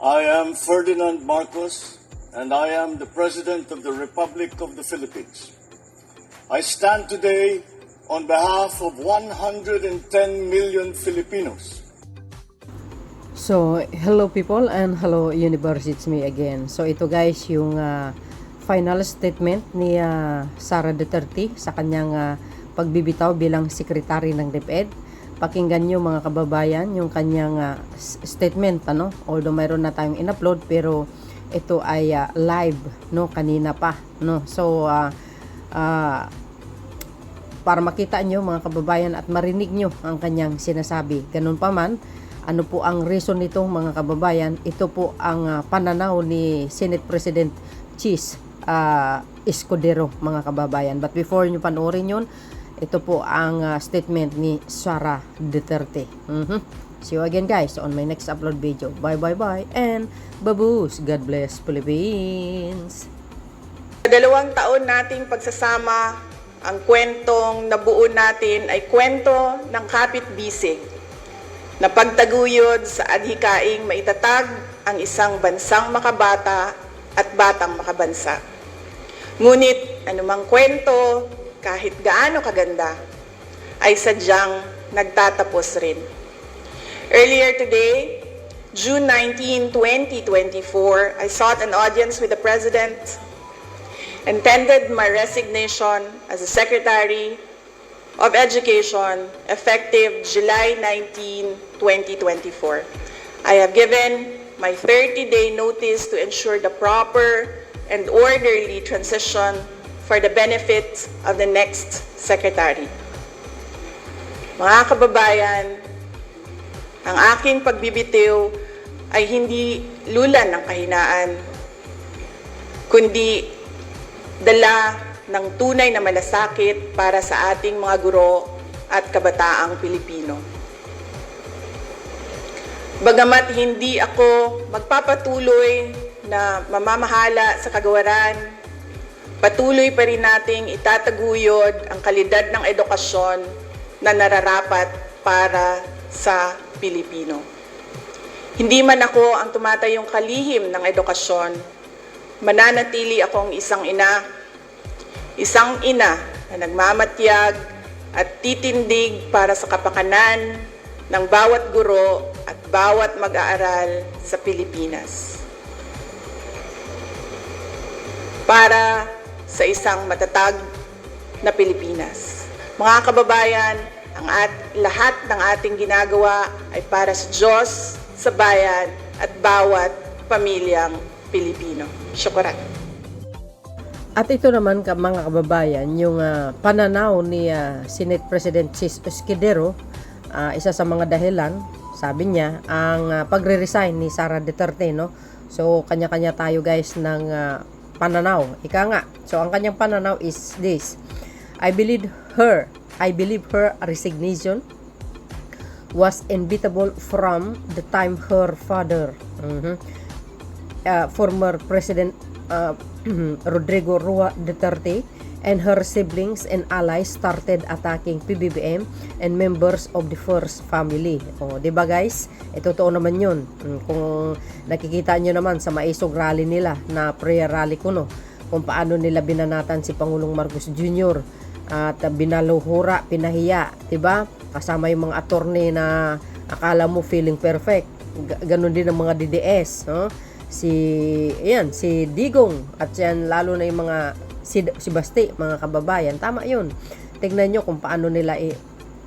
I am Ferdinand Marcos, and I am the President of the Republic of the Philippines. I stand today on behalf of 110 million Filipinos. So, hello people and hello universe, it's me again. So, ito guys yung final statement ni Sara Duterte sa kanyang pagbibitaw bilang sekretary ng DepEd. Pakinggan nyo mga kababayan yung kanyang statement, although mayroon na tayong in-upload pero ito ay live, kanina pa, So, para makita nyo mga kababayan at marinig nyo ang kanyang sinasabi. Ganun pa man, ano po ang reason nito mga kababayan? Ito po ang pananaw ni Senate President Chis Escudero mga kababayan. But before nyo panoorin yun, ito po ang statement ni Sara Duterte. See you again guys on my next upload video. Bye and babush. God bless Philippines. Sa 2 taon nating pagsasama, ang kwentong nabuo natin ay kwento ng kapit-bisig na pagtaguyod sa adhikaing maitatag ang isang bansang makabata at batang makabansa. Ngunit anumang kwento, kahit gaano kaganda, ay sadyang nagtatapos rin. Earlier today, June 19, 2024, I sought an audience with the President and tendered my resignation as the Secretary of Education effective July 19, 2024. I have given my 30-day notice to ensure the proper and orderly transition for the benefit of the next Secretary. Mga kababayan, ang aking pagbibitiw ay hindi lulan ng kahinaan, kundi dala ng tunay na malasakit para sa ating mga guro at kabataang Pilipino. Bagamat hindi ako magpapatuloy na mamamahala sa kagawaran, patuloy pa rin nating itataguyod ang kalidad ng edukasyon na nararapat para sa Pilipino. Hindi man ako ang tumatayong kalihim ng edukasyon, mananatili akong isang ina na nagmamatyag at titindig para sa kapakanan ng bawat guro at bawat mag-aaral sa Pilipinas. Para sa isang matatag na Pilipinas. Mga kababayan, lahat ng ating ginagawa ay para sa Diyos, sa bayan, at bawat pamilyang Pilipino. Syukuran. At ito naman mga kababayan, yung pananaw ni Senate President Chis Escudero, isa sa mga dahilan, sabi niya, ang pagre-resign ni Sara Duterte, So, kanya-kanya tayo guys ng pananaw. Ika nga. So, ang kanyang pananaw is this. I believe her resignation was inevitable from the time her father, former President Rodrigo Roa Duterte, and her siblings and allies started attacking PBBM and members of the first family. O, diba guys? Totoo naman yun. Kung nakikita nyo naman sa maisog rally nila na prayer rally ko, kung paano nila binanatan si Pangulong Marcos Jr. at binaluhura, pinahiya, diba? Kasama yung mga attorney na akala mo feeling perfect. Ganon din ang mga DDS, si Digong at yan lalo na yung mga si Basti, mga kababayan. Tama yun. Tignan nyo kung paano nila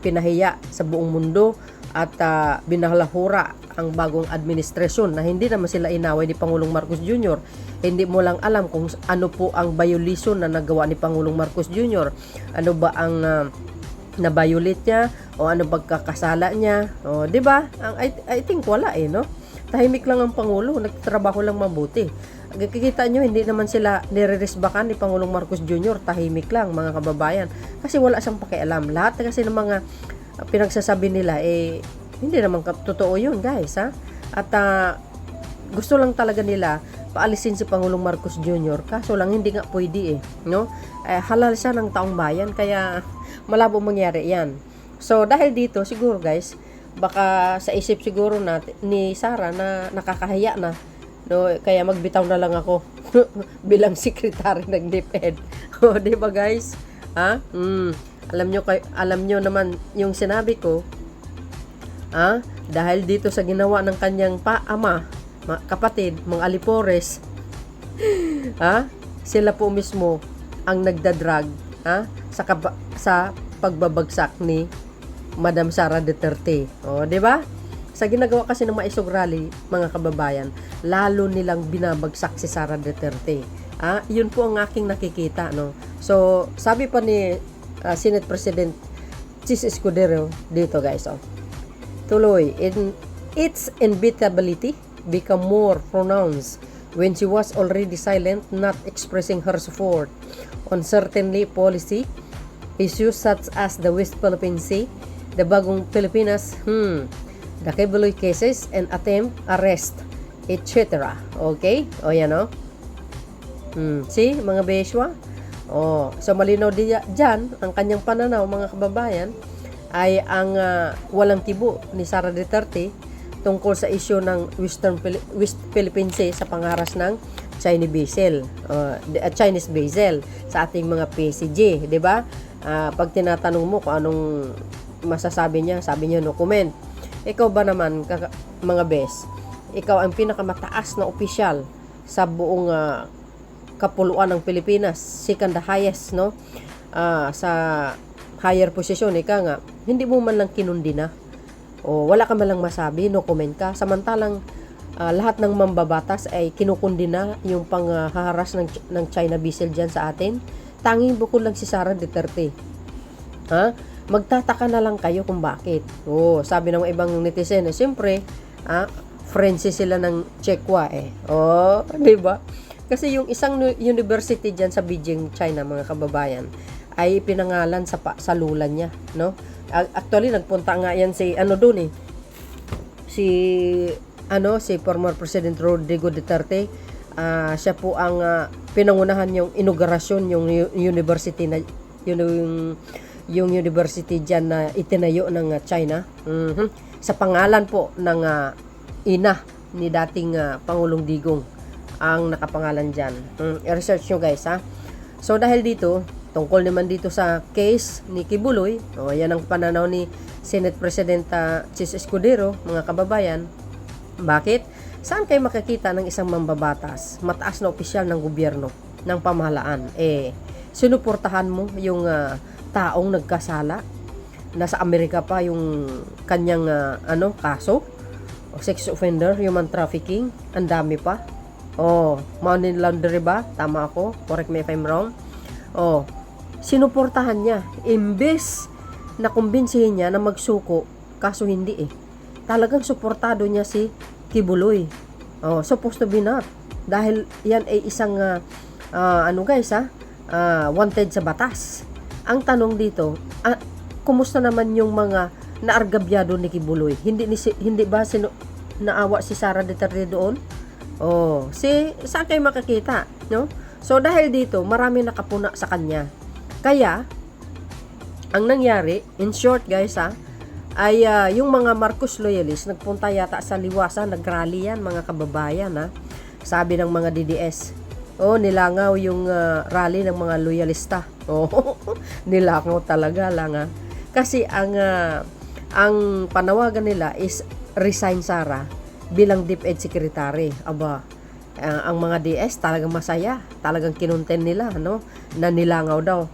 pinahiya sa buong mundo at binalahura ang bagong administrasyon na hindi naman sila inaway ni Pangulong Marcos Jr. Hindi mo lang alam kung ano po ang violation na nagawa ni Pangulong Marcos Jr. Ano ba ang na-violate niya o ano pagkakasala niya. O, di ba? I think wala Tahimik lang ang Pangulo, nagtatrabaho lang mabuti. Kikita nyo, hindi naman sila nireresbakan ni Pangulong Marcos Jr. Tahimik lang, mga kababayan. Kasi wala siyang pakialam. Lahat kasi ng mga pinagsasabi nila, hindi naman totoo yun, guys. At gusto lang talaga nila paalisin si Pangulong Marcos Jr. Kaso lang, hindi nga pwede halal siya ng taong bayan, kaya malabo mangyari yan. So, dahil dito, siguro guys, baka sa isip siguro ni Sara na nakakahiya na, no, kaya magbitaw na lang ako bilang secretary ng DepEd. O, di ba guys? Ha? Alam nyo naman yung sinabi ko, dahil dito sa ginawa ng kanyang kapatid, mga Alipores, sila po mismo ang nagdadrag, sa pagbabagsak ni Madam Sara Duterte. O, di ba? Sa ginagawa kasi ng Maisog Rally, mga kababayan, lalo nilang binabagsak si Sara Duterte. Yun po ang aking nakikita, no. So, sabi pa ni Senate President Chis Escudero dito, guys, tuloy, its inevitability become more pronounced when she was already silent, not expressing her support on certainly policy issues such as the West Philippine Sea, the Bagong Pilipinas, the Kibuloy cases and attempt arrest, etc. Okay? O yan, o. See, mga beswa? So malinaw dyan, ang kanyang pananaw, mga kababayan, ay ang walang tibo ni Sara Duterte tungkol sa isyu ng West Philippine Sea sa pangaras ng Chinese vessel sa ating mga PCG, di ba? Pag tinatanong mo kung anong masasabi niya, sabi niya no comment. Ikaw ba naman, mga bes, ikaw ang pinakamataas na opisyal sa buong kapuluan ng Pilipinas, second the highest, no? Sa higher position, nga, hindi mo man lang kinundi na, o wala ka man lang masabi, no comment ka, samantalang lahat ng mambabatas ay kinukundi na yung panghaharas ng China vessel dyan sa atin. Tanging bukod lang si Sara Duterte. Magtataka na lang kayo kung bakit. Sabi ng ibang netizen, siyempre, friends sila ng Chekwa di ba? Kasi yung isang university dyan sa Beijing, China, mga kababayan, ay pinangalan sa lula niya, no? Actually, nagpunta nga yan si si former President Rodrigo Duterte. Siya po ang pinangunahan yung inaugurasyon, yung university na yung university dyan na itinayo ng China, sa pangalan po ng ina ni dating Pangulong Digong ang nakapangalan dyan. I-research nyo, guys, So dahil dito, tungkol naman dito sa case ni Kibuloy, yan ang pananaw ni Senate President Chis Escudero, mga kababayan. Bakit? Saan kayo makikita ng isang mambabatas, mataas na opisyal ng gobyerno, ng pamahalaan, sinuportahan mo yung taong nagkasala, nasa Amerika pa yung kanyang kaso, sex offender, human trafficking, ang dami pa. Money laundering ba? Tama ako? Correct me if I'm wrong. Sinuportahan niya. Imbes na kumbinsihin niya na magsuko, kaso hindi Talagang suportado niya si Kibuloy. Supposed to be not. Dahil yan ay isang, wanted sa batas. Ang tanong dito, kumusta naman yung mga naargabyado ni Kibuloy? Hindi ba naawa si Sara Duterte doon? Saan kayo makakita, no? So dahil dito, marami nakapuna sa kanya. Kaya ang nangyari, in short, guys, ay yung mga Marcos loyalists nagpunta yata sa Liwasa, nagrally yan, mga kababayan, sabi ng mga DDS. Nilangaw yung rally ng mga loyalista. Nilangaw talaga lang, kasi ang panawagan nila is resign Sara bilang DepEd Secretary. Ang mga DS talagang masaya, talagang kinunten nila, no, na nilangaw daw.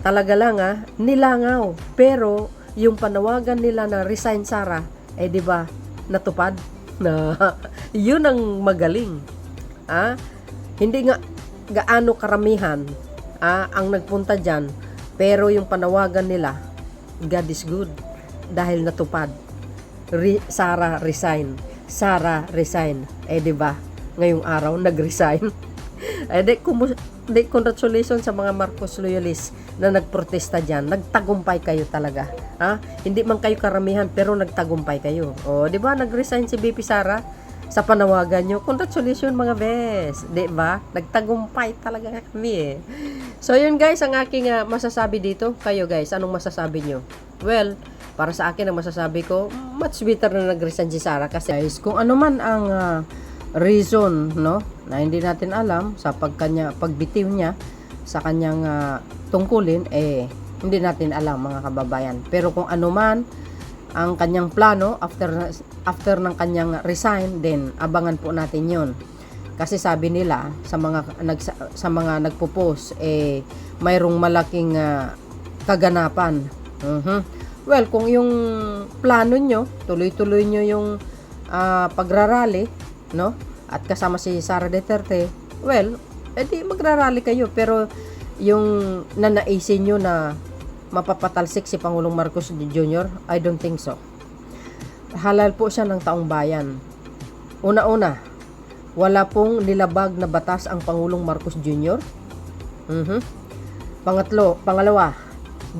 Talaga lang, nilangaw, pero yung panawagan nila na resign Sara, di ba, natupad na. Yun ang magaling. Hindi nga gaano karamihan ang nagpunta dyan, pero yung panawagan nila, God is good, dahil natupad. Sara resign. Sara resign. Di ba, ngayong araw nag-resign. Congratulations sa mga Marcos loyalists na nagprotesta dyan. Nagtagumpay kayo talaga. Hindi man kayo karamihan, pero nagtagumpay kayo. Di ba, nag-resign si BP Sara. sa panawagan nyo. Congratulations mga bes. Di ba? Nagtagumpay talaga kami eh. So yun guys, ang aking masasabi dito. Kayo guys, anong masasabi nyo? Well, para sa akin ang masasabi ko, much better na nag-resign si Sara kasi guys, kung ano man ang reason, no, na hindi natin alam sa pagbitiw niya sa kanyang tungkulin, eh hindi natin alam mga kababayan. Pero kung ano man ang kanyang plano after ng kanyang resign, then abangan po natin 'yon. Kasi sabi nila sa mga nagpo-post, eh mayroong malaking kaganapan. Well, kung yung plano nyo, tuloy-tuloy nyo yung pagrarally, no? At kasama si Sara Duterte, well, edi magrarally kayo. Pero yung nanaisin nyo na mapapatalsik si Pangulong Marcos Jr., I don't think so. Halal po siya ng taong bayan. Una-una, wala pong nilabag na batas ang Pangulong Marcos Jr. Pangalawa,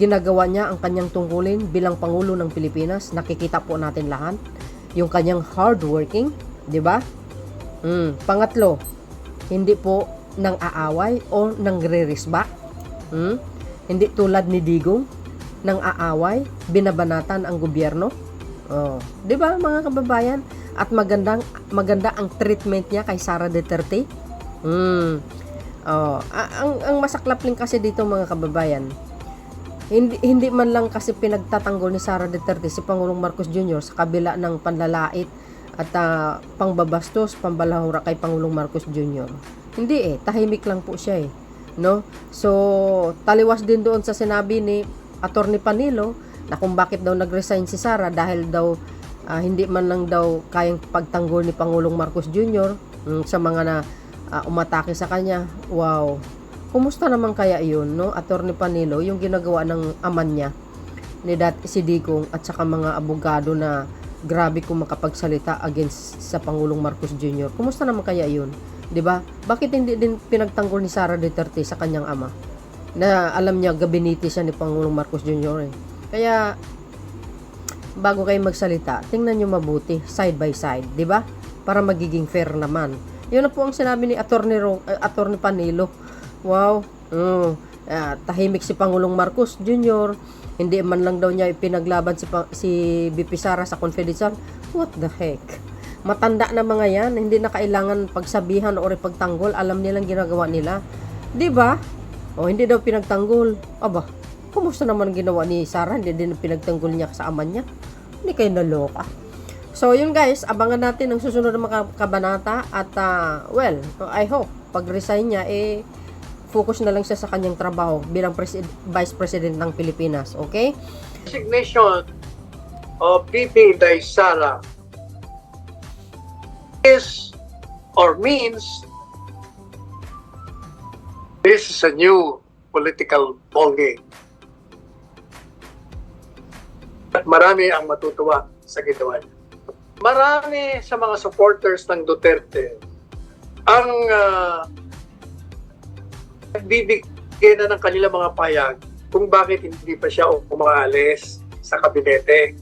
ginagawa niya ang kanyang tungkulin bilang Pangulo ng Pilipinas. Nakikita po natin lahat yung kanyang hardworking, di ba? Pangatlo, hindi po nang aaway o nang re-risba. Hindi tulad ni Digong, nang aaway, binabanatan ang gobyerno. Di ba mga kababayan? At maganda ang treatment niya kay Sara Duterte. Ang masaklap lang kasi dito mga kababayan, hindi man lang kasi pinagtatanggol ni Sara Duterte si Pangulong Marcos Jr. sa kabila ng panlalait at pangbabastos, pambalahura kay Pangulong Marcos Jr. Hindi tahimik lang po siya no? So, taliwas din doon sa sinabi ni Attorney Panilo na kung bakit daw nag-resign si Sara dahil daw hindi man lang daw kayang pagtanggol ni Pangulong Marcos Jr. Sa mga na umatake sa kanya. Wow. Kumusta naman kaya yun, no? Attorney Panilo, yung ginagawa ng aman niya ni si Digong at saka mga abogado na grabe kung makapagsalita against sa Pangulong Marcos Jr. Kumusta naman kaya yun? 'Di ba? Bakit hindi din pinagtanggol ni Sara Duterte sa kanyang ama? Na alam niya gabinete siya ni Pangulong Marcos Jr. Kaya bago kayo magsalita, tingnan niyo mabuti side by side, 'di ba? Para magiging fair naman. 'Yun na po ang sinabi ni Attorney Panilo. Wow. Tahimik si Pangulong Marcos Jr. Hindi man lang daw niya ipinaglaban si BP Sara sa confidential. What the heck? Matanda na mga yan, hindi na kailangan pagsabihan o ipagtanggol, alam nilang ginagawa nila. 'Di ba? Hindi daw pinagtanggol. Aba, kumusta naman ginawa ni Sara? Hindi din pinagtanggol niya sa ama niya. Hindi kayo naloka. So, yun guys, abangan natin ang susunod na mga kabanata at well, I hope pag-resign niya focus na lang siya sa kanyang trabaho bilang Vice President ng Pilipinas, okay? Resignation of VP Sara is or means this is a new political ballgame. At marami ang matutuwa sa ginawa niya. Marami sa mga supporters ng Duterte ang nagbibigay na ng kanilang mga payag kung bakit hindi pa siya umaalis sa kabinete.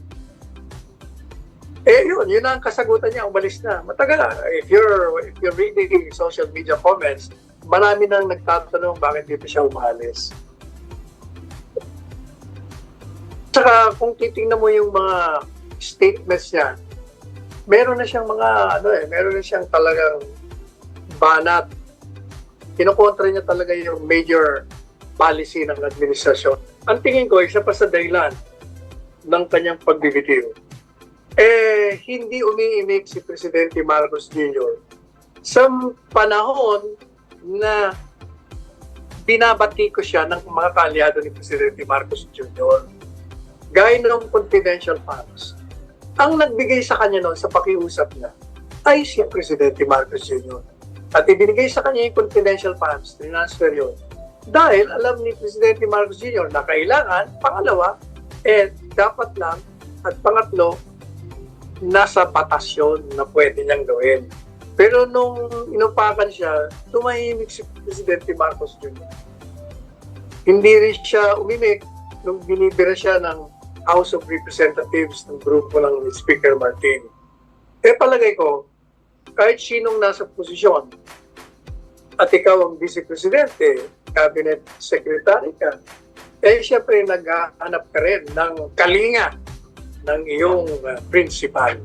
Yun ang kasagutan niya, umalis na. Matagal na. If you're reading social media comments, marami nang nagtatanong bakit hindi pa siya umalis. Saka kung titingnan mo yung mga statements niya, meron na siyang meron na siyang talagang banat. Kinokontra niya talaga yung major policy ng administrasyon. Ang tingin ko, isa pa sa dahilan ng kanyang pagbibitiw, hindi umiimik si Presidente Marcos Jr. sa panahon na binabati ko siya ng mga kaalyado ni Presidente Marcos Jr. Gaya ng confidential funds. Ang nagbigay sa kanya noon sa pakiusap niya ay si Presidente Marcos Jr. At ibinigay sa kanya yung confidential funds, transfer yun. Dahil alam ni Presidente Marcos Jr. na kailangan, pangalawa, dapat lang, at pangatlo, nasa batas yun na pwede niyang gawin. Pero nung inupakan siya, tumahimik si Presidente Marcos Jr. Hindi rin siya umimik nung binibira siya ng House of Representatives ng grupo ng Speaker Martin. Palagay ko, kahit sinong nasa posisyon at ikaw ang vice presidente, cabinet secretary ka, eh siyempre naghahanap ka rin ng kalinga ng iyong principal.